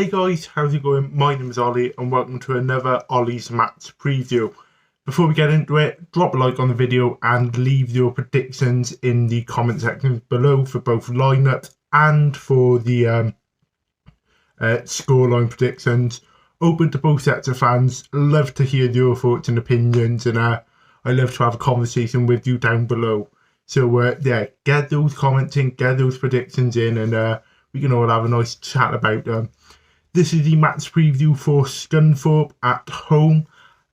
Hey guys, how's it going? My name is Ollie and welcome to another Ollie's Match preview. Before we get into it, drop a like on the video and leave your predictions in the comment section below for both lineups and for the scoreline predictions. Open to both sets of fans. Love to hear your thoughts and opinions, and I love to have a conversation with you down below. So get those comments in, get those predictions in, and we can all have a nice chat about them. This is the match preview for Scunthorpe at home.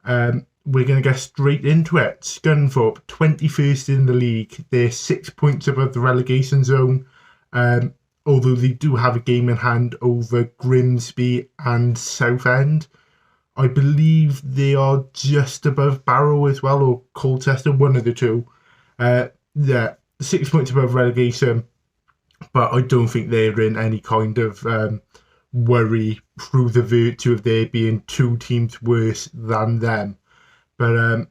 We're going to get straight into it. Scunthorpe, 21st in the league. They're 6 points above the relegation zone, although they do have a game in hand over Grimsby and Southend. I believe they are just above Barrow as well, or Colchester, one of the two. 6 points above relegation, but I don't think they're in any kind of worry through the virtue of there being two teams worse than them, but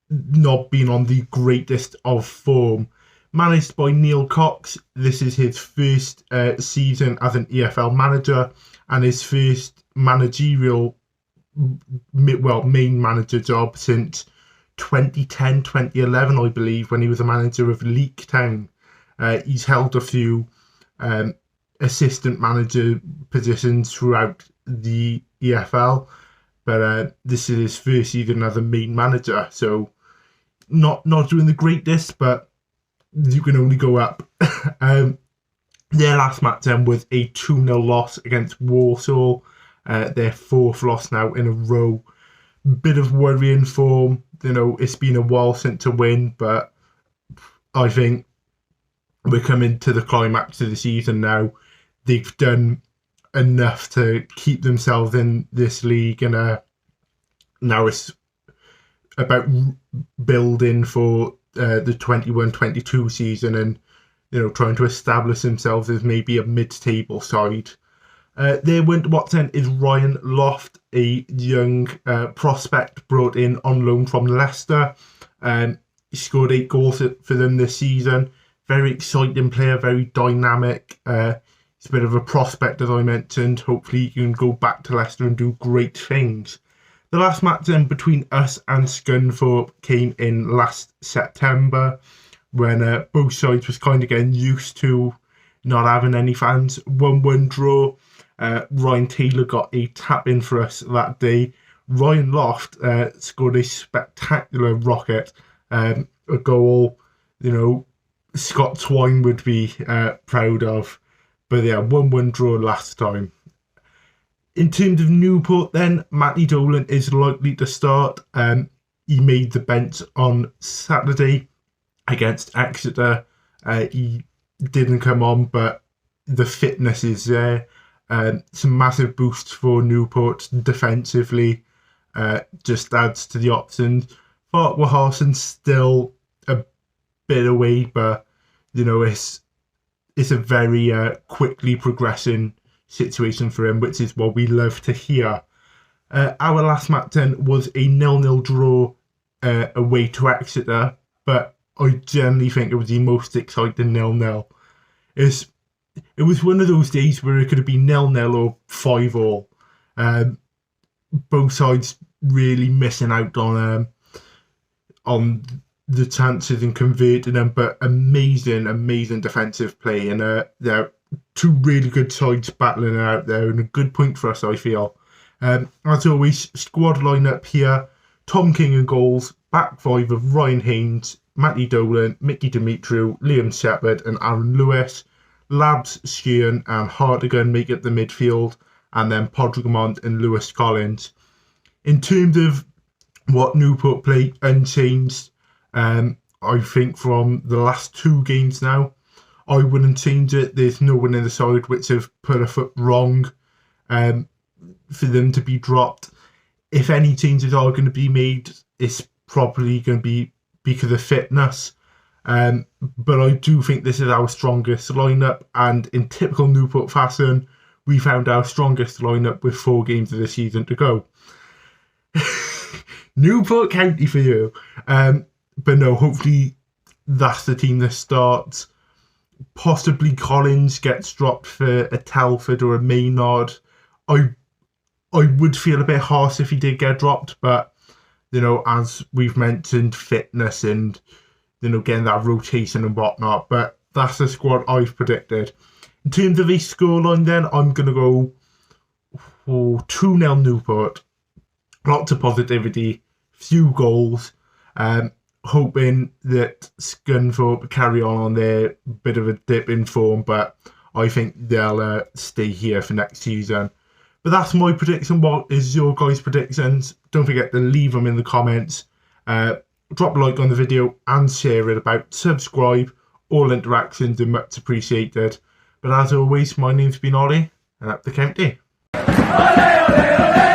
not being on the greatest of form. Managed by Neil Cox, this is his first season as an EFL manager and his first managerial, main manager job since 2010-2011, I believe, when he was a manager of Leek Town. He's held a few assistant manager positions throughout the EFL, but this is his first season as a main manager, so not doing the greatest, but you can only go up. Their last match then was a 2-0 loss against Walsall, their fourth loss now in a row. Bit of worrying form, it's been a while since a win, but I think we're coming to the climax of the season now. They've done enough to keep themselves in this league, and now it's about building for the 21-22 season and trying to establish themselves as maybe a mid-table side. Their winter watch then is Ryan Loft, a young prospect brought in on loan from Leicester. He scored 8 goals for them this season. Very exciting player, very dynamic. He's a bit of a prospect, as I mentioned. Hopefully he can go back to Leicester and do great things. The last match then between us and Scunthorpe came in last September, when both sides was kind of getting used to not having any fans. 1-1 draw. Ryan Taylor got a tap in for us that day. Ryan Loft scored a spectacular rocket, a goal, Scott Twine would be proud of. But 1-1 draw last time. In terms of Newport then, Matty Dolan is likely to start. He made the bench on Saturday against Exeter. He didn't come on, but the fitness is there. Some massive boosts for Newport defensively. Just adds to the options. Farquhar Harson still a bit away, but it's a very quickly progressing situation for him, which is what we love to hear. Our last match then was a 0-0 draw away to Exeter, but I generally think it was the most exciting 0-0. It was one of those days where it could have been 0-0 or 5-5. Both sides really missing out on the chances and converting them, but amazing defensive play, and they're two really good sides battling out there, and a good point for us, I feel. As always, squad lineup here: Tom King in goals, back five of Ryan Haynes, Matty Dolan, Mickey Dimitriou, Liam Shepherd and Aaron Lewis. Labs, Sheehan and Hartigan make it the midfield, and then Podrigamont and Lewis Collins. In terms of what Newport play, unchanged. I think from the last 2 games now, I wouldn't change it. There's no one in the side which have put a foot wrong for them to be dropped. If any changes are going to be made, it's probably going to be because of fitness. But I do think this is our strongest lineup, and in typical Newport fashion, we found our strongest lineup with 4 games of the season to go. Newport County for you. But no, hopefully that's the team that starts. Possibly Collins gets dropped for a Telford or a Maynard. I would feel a bit harsh if he did get dropped, but as we've mentioned, fitness and getting that rotation and whatnot. But that's the squad I've predicted. In terms of the scoreline, then I'm gonna go for 2-0 Newport. Lots of positivity, few goals. Hoping that Scunthorpe carry on their bit of a dip in form, but I think they'll stay here for next season. But that's my prediction. What is your guys' predictions? Don't forget to leave them in the comments. Drop a like on the video and share it about. Subscribe. All interactions are much appreciated. But as always, my name's been Ollie, and up the county. Ollie, Ollie, Ollie!